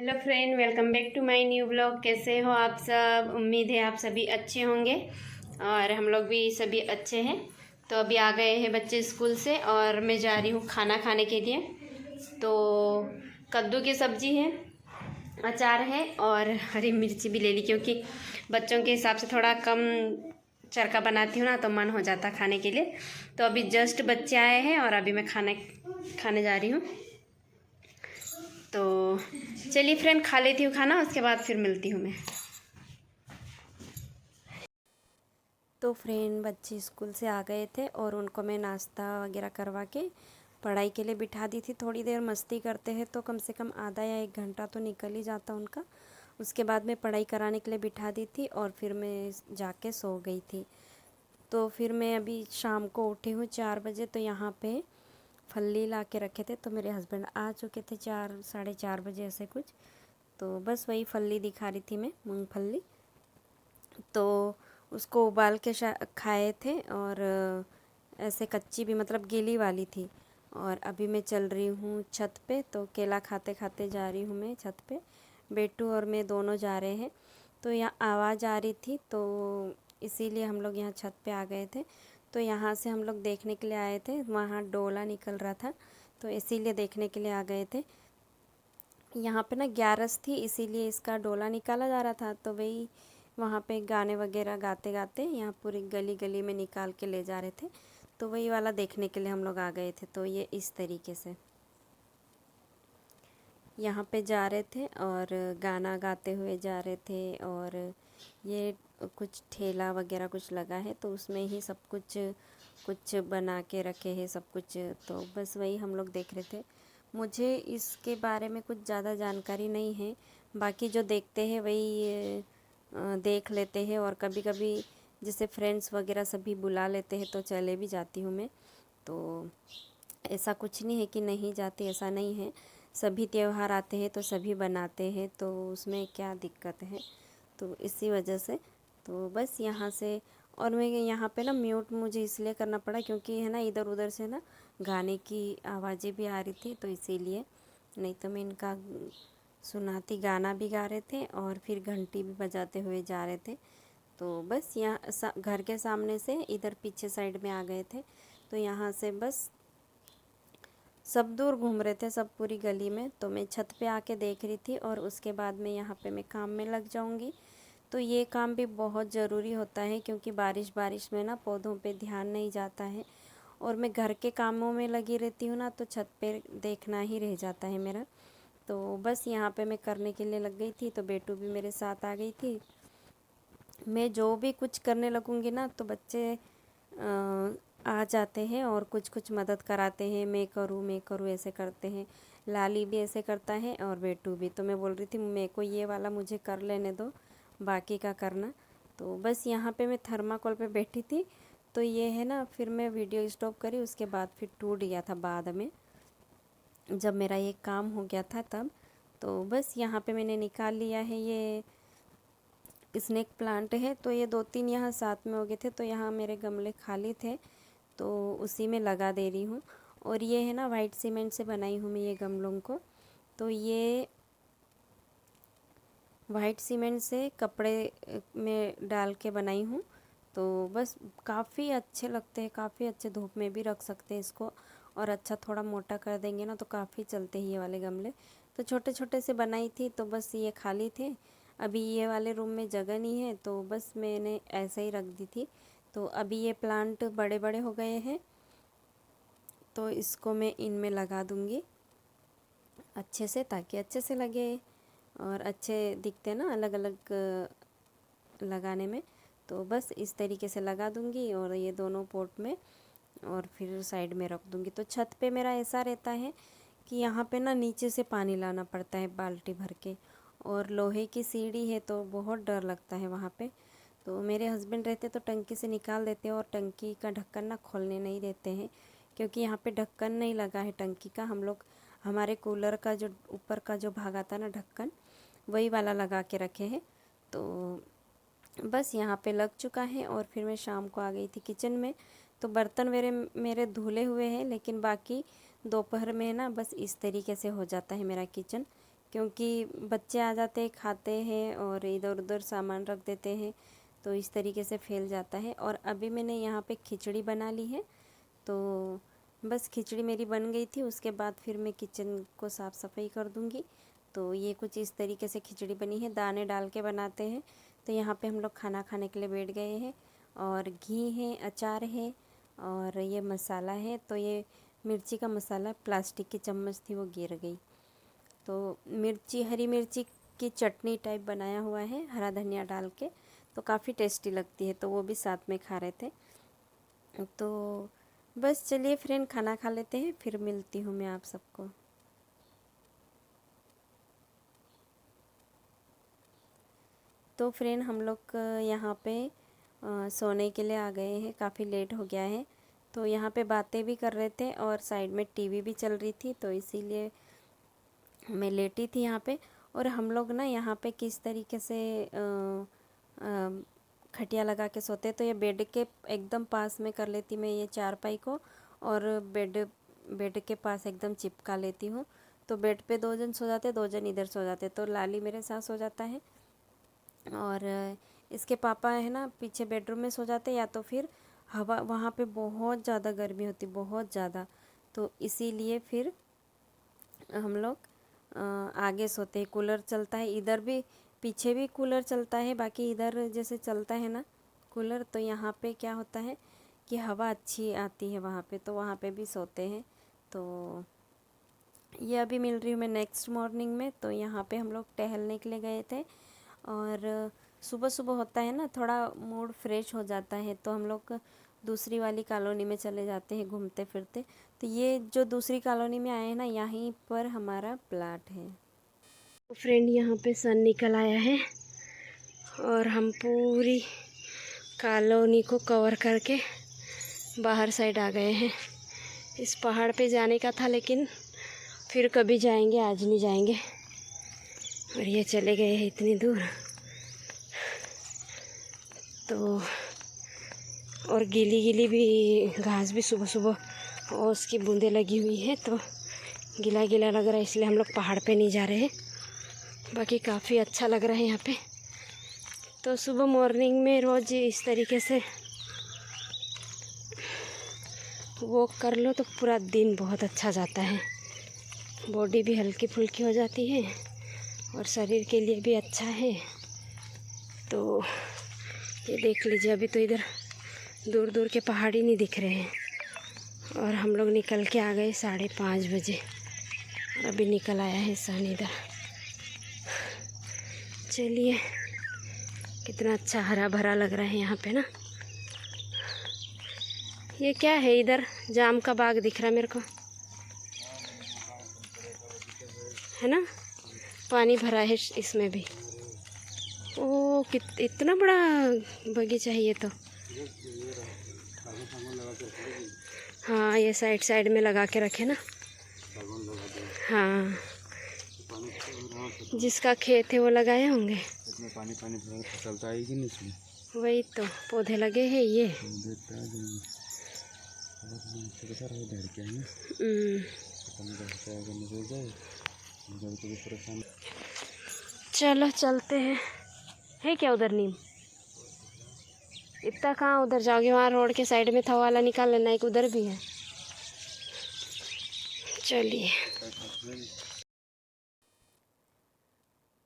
Hello friend, welcome back to my new blog. कैसे हो आप सब? उम्मीद है आप सभी अच्छे होंगे और हम लोग भी सभी अच्छे हैं। तो अभी आ गए हैं बच्चे स्कूल से और मैं जा रही हूँ खाना खाने के लिए। तो कद्दू की सब्ज़ी है, अचार है और हरी मिर्ची भी ले ली, क्योंकि बच्चों के हिसाब से थोड़ा कम चरका बनाती हूँ ना, तो मन हो जाता खाने के लिए। तो अभी जस्ट बच्चे आए हैं और अभी मैं खाने जा रही हूँ। तो चलिए फ्रेंड, खा लेती हूँ खाना, उसके बाद फिर मिलती हूँ मैं। तो फ्रेंड, बच्चे स्कूल से आ गए थे और उनको मैं नाश्ता वगैरह करवा के पढ़ाई के लिए बिठा दी थी। थोड़ी देर मस्ती करते हैं तो कम से कम आधा या 1 घंटा तो निकल ही जाता उनका। उसके बाद मैं पढ़ाई कराने के लिए बिठा दी थी और फिर मैं जाके सो गई थी। तो फिर मैं अभी शाम को उठी हूँ 4 बजे। तो यहाँ पे फल्ली ला के रखे थे, तो मेरे हस्बैंड आ चुके थे 4 साढ़े 4 बजे ऐसे कुछ। तो बस वही फल्ली दिखा रही थी मैं, मूंगफली। तो उसको उबाल के खाए थे और ऐसे कच्ची भी, मतलब गीली वाली थी। और अभी मैं चल रही हूँ छत पे, तो केला खाते खाते जा रही हूँ मैं छत पे। बेटू और मैं दोनों जा रहे हैं। तो यहाँ आवाज़ आ रही थी, तो इसीलिए हम लोग यहाँ छत पे आ गए थे। तो यहाँ से हम लोग देखने के लिए आए थे, वहाँ डोला निकल रहा था, तो इसीलिए देखने के लिए आ गए थे। यहाँ पे ना ग्यारस थी, इसीलिए इसका डोला निकाला जा रहा था। तो वही वहाँ पे गाने वगैरह गाते गाते यहाँ पूरी गली गली में निकाल के ले जा रहे थे। तो वही वाला देखने के लिए हम लोग आ गए थे। तो ये इस तरीके से यहाँ पे जा रहे थे और गाना गाते हुए जा रहे थे। और ये कुछ ठेला वगैरह कुछ लगा है, तो उसमें ही सब कुछ कुछ बना के रखे हैं सब कुछ। तो बस वही हम लोग देख रहे थे। मुझे इसके बारे में कुछ ज़्यादा जानकारी नहीं है, बाकी जो देखते हैं वही देख लेते हैं। और कभी कभी जैसे फ्रेंड्स वगैरह सभी बुला लेते हैं तो चले भी जाती हूँ मैं। तो ऐसा कुछ नहीं है कि नहीं जाती, ऐसा नहीं है। सभी त्यौहार आते हैं तो सभी बनाते हैं, तो उसमें क्या दिक्कत है। तो इसी वजह से तो बस यहाँ से। और मैं यहाँ पे ना म्यूट मुझे इसलिए करना पड़ा क्योंकि है ना, इधर उधर से ना गाने की आवाज़ें भी आ रही थी, तो इसीलिए। नहीं तो मैं इनका सुनाती गाना भी गा रहे थे और फिर घंटी भी बजाते हुए जा रहे थे। तो बस यहाँ घर के सामने से इधर पीछे साइड में आ गए थे। तो यहाँ से बस सब दूर घूम रहे थे, सब पूरी गली में। तो मैं छत पे आके देख रही थी और उसके बाद में यहाँ पे मैं काम में लग जाऊँगी। तो ये काम भी बहुत ज़रूरी होता है, क्योंकि बारिश बारिश में ना पौधों पे ध्यान नहीं जाता है। और मैं घर के कामों में लगी रहती हूँ ना, तो छत पे देखना ही रह जाता है मेरा। तो बस यहाँ पे मैं करने के लिए लग गई थी, तो बेटू भी मेरे साथ आ गई थी। मैं जो भी कुछ करने लगूँगी ना, तो बच्चे आ जाते हैं और कुछ कुछ मदद कराते हैं। मैं करूँ ऐसे करते हैं। लाली भी ऐसे करता है और बेटू भी। तो मैं बोल रही थी मेरे को ये वाला मुझे कर लेने दो, बाकी का करना। तो बस यहाँ पे मैं थर्माकोल पे बैठी थी। तो ये है ना, फिर मैं वीडियो स्टॉप करी, उसके बाद फिर टूट गया था बाद में, जब मेरा ये काम हो गया था तब। तो बस यहाँ पे मैंने निकाल लिया है। ये स्नेक प्लांट है, तो ये 2-3 यहाँ साथ में हो गए थे, तो यहाँ मेरे गमले खाली थे, तो उसी में लगा दे रही हूँ। और ये है ना, वाइट सीमेंट से बनाई हूँ मैं ये गमलों को। तो ये वाइट सीमेंट से कपड़े में डाल के बनाई हूँ। तो बस काफ़ी अच्छे लगते हैं, काफ़ी अच्छे, धूप में भी रख सकते हैं इसको। और अच्छा थोड़ा मोटा कर देंगे ना, तो काफ़ी चलते हैं ये वाले गमले। तो छोटे छोटे से बनाई थी, तो बस ये खाली थे। अभी ये वाले रूम में जगह नहीं है, तो बस मैंने ऐसे ही रख दी थी। तो अभी ये प्लांट बड़े बड़े हो गए हैं, तो इसको मैं इनमें लगा दूँगी अच्छे से, ताकि अच्छे से लगे और अच्छे दिखते ना अलग अलग लगाने में। तो बस इस तरीके से लगा दूँगी और ये दोनों पॉट में, और फिर साइड में रख दूँगी। तो छत पे मेरा ऐसा रहता है कि यहाँ पे ना नीचे से पानी लाना पड़ता है बाल्टी भर के, और लोहे की सीढ़ी है, तो बहुत डर लगता है वहाँ पे। तो मेरे हस्बैंड रहते तो टंकी से निकाल देते हैं और टंकी का ढक्कन ना खोलने नहीं देते हैं, क्योंकि यहाँ पे ढक्कन नहीं लगा है टंकी का। हम लोग हमारे कूलर का जो ऊपर का जो भाग आता ना ढक्कन, वही वाला लगा के रखे हैं। तो बस यहाँ पे लग चुका है। और फिर मैं शाम को आ गई थी किचन में। तो बर्तन मेरे मेरे धुले हुए हैं, लेकिन बाकी दोपहर में ना बस इस तरीके से हो जाता है मेरा किचन, क्योंकि बच्चे आ जाते हैं, खाते हैं और इधर उधर सामान रख देते हैं, तो इस तरीके से फैल जाता है। और अभी मैंने यहाँ पे खिचड़ी बना ली है, तो बस खिचड़ी मेरी बन गई थी, उसके बाद फिर मैं किचन को साफ़ सफाई कर दूँगी। तो ये कुछ इस तरीके से खिचड़ी बनी है, दाने डाल के बनाते हैं। तो यहाँ पे हम लोग खाना खाने के लिए बैठ गए हैं, और घी है, अचार है, और ये मसाला है। तो ये मिर्ची का मसाला, प्लास्टिक की चम्मच थी वो गिर गई। तो मिर्ची, हरी मिर्ची की चटनी टाइप बनाया हुआ है हरा धनिया डाल के, तो काफ़ी टेस्टी लगती है, तो वो भी साथ में खा रहे थे। तो बस चलिए फ्रेंड, खाना खा लेते हैं, फिर मिलती हूँ मैं आप सबको। तो फ्रेंड, हम लोग यहाँ पे सोने के लिए आ गए हैं, काफ़ी लेट हो गया है। तो यहाँ पे बातें भी कर रहे थे और साइड में टीवी भी चल रही थी, तो इसीलिए मैं लेटी थी यहाँ पे। और हम लोग ना यहाँ पे किस तरीके से खटिया लगा के सोते, तो ये बेड के एकदम पास में कर लेती मैं ये चारपाई को, और बेड बेड के पास एकदम चिपका लेती हूँ। तो बेड पे 2 जन सो जाते, 2 जन इधर सो जाते, तो लाली मेरे साथ सो जाता है, और इसके पापा है ना पीछे बेडरूम में सो जाते, या तो फिर हवा, वहाँ पे बहुत ज़्यादा गर्मी होती, बहुत ज़्यादा, तो इसीलिए फिर हम लोग आगे सोते हैं। कूलर चलता है इधर भी, पीछे भी कूलर चलता है, बाकी इधर जैसे चलता है ना कूलर, तो यहाँ पे क्या होता है कि हवा अच्छी आती है वहाँ पे, तो वहाँ पे भी सोते हैं। तो ये अभी मिल रही हूँ मैं नेक्स्ट मॉर्निंग में। तो यहाँ पे हम लोग टहलने के लिए गए थे, और सुबह सुबह होता है ना, थोड़ा मूड फ्रेश हो जाता है, तो हम लोग दूसरी वाली कॉलोनी में चले जाते हैं घूमते फिरते। तो ये जो दूसरी कॉलोनी में आए हैं ना, यहीं पर हमारा प्लाट है। तो फ्रेंड, यहाँ पे सन निकल आया है, और हम पूरी कॉलोनी को कवर करके बाहर साइड आ गए हैं। इस पहाड़ पे जाने का था, लेकिन फिर कभी जाएंगे, आज नहीं जाएंगे। और ये चले गए हैं इतनी दूर। तो और गीली गीली भी घास भी सुबह सुबह और उसकी बूंदें लगी हुई है, तो गीला गीला लग रहा है, इसलिए हम लोग पहाड़ पे नहीं जा रहे हैं। बाकी काफ़ी अच्छा लग रहा है यहाँ पे। तो सुबह मॉर्निंग में रोज़ इस तरीके से वॉक कर लो तो पूरा दिन बहुत अच्छा जाता है, बॉडी भी हल्की फुल्की हो जाती है, और शरीर के लिए भी अच्छा है। तो ये देख लीजिए, अभी तो इधर दूर दूर के पहाड़ ही नहीं दिख रहे हैं, और हम लोग निकल के आ गए 5:30 बजे, और अभी निकल आया है सन इधर। चलिए, कितना अच्छा हरा भरा लग रहा है यहाँ पे ना। ये क्या है, इधर जाम का बाग दिख रहा है मेरे को, है ना, पानी भरा है इसमें भी। ओ इतना बड़ा बगीचा है ये तो। हाँ, ये साइड साइड में लगा के रखे ना। हाँ, जिसका खेत है वो लगाए होंगे। इसमें पानी पानी चलता है कि नहीं इसमें? वही तो, पौधे लगे हैं ये। चलो चलते हैं। है क्या उधर नीम? इतना कहाँ उधर जाओगे, वहाँ रोड के साइड में था वाला निकाल लेना, एक उधर भी है। चलिए,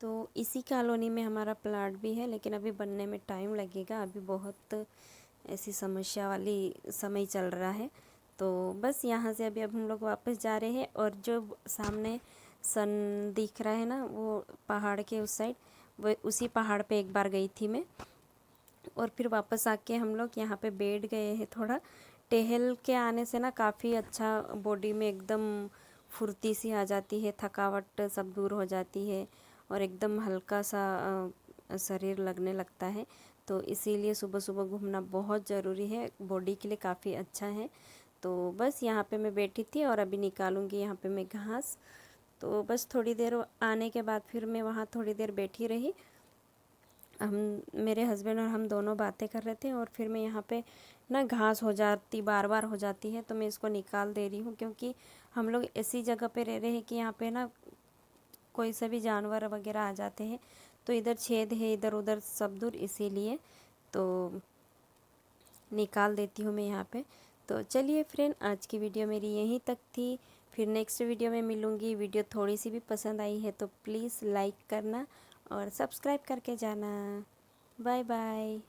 तो इसी कॉलोनी में हमारा प्लाट भी है, लेकिन अभी बनने में टाइम लगेगा, अभी बहुत ऐसी समस्या वाली समय चल रहा है। तो बस यहाँ से अभी अब हम लोग वापस जा रहे हैं, और जो सामने सन दिख रहा है ना, वो पहाड़ के उस साइड, वो उसी पहाड़ पे एक बार गई थी मैं। और फिर वापस आके हम लोग यहाँ पे बैठ गए हैं। थोड़ा टहल के आने से ना काफ़ी अच्छा, बॉडी में एकदम फुर्ती सी आ जाती है, थकावट सब दूर हो जाती है, और एकदम हल्का सा शरीर लगने लगता है। तो इसीलिए सुबह सुबह घूमना बहुत ज़रूरी है, बॉडी के लिए काफ़ी अच्छा है। तो बस यहाँ पे मैं बैठी थी, और अभी निकालूंगी यहाँ पे मैं घास। तो बस थोड़ी देर आने के बाद फिर मैं वहाँ थोड़ी देर बैठी रही। हम, मेरे हस्बैंड और हम दोनों बातें कर रहे थे, और फिर मैं यहाँ पे ना घास हो जाती, बार बार हो जाती है, तो मैं इसको निकाल दे रही हूँ, क्योंकि हम लोग ऐसी जगह पे रह रहे हैं कि यहाँ पे ना कोई सा भी जानवर वगैरह आ जाते हैं। तो इधर छेद है इधर उधर सब दूर, इसीलिए तो निकाल देती हूँ मैं यहाँ पे। तो चलिए फ्रेंड, आज की वीडियो मेरी यहीं तक थी। फिर नेक्स्ट वीडियो में मिलूँगी। वीडियो थोड़ी सी भी पसंद आई है तो प्लीज़ लाइक करना और सब्सक्राइब करके जाना। Bye bye.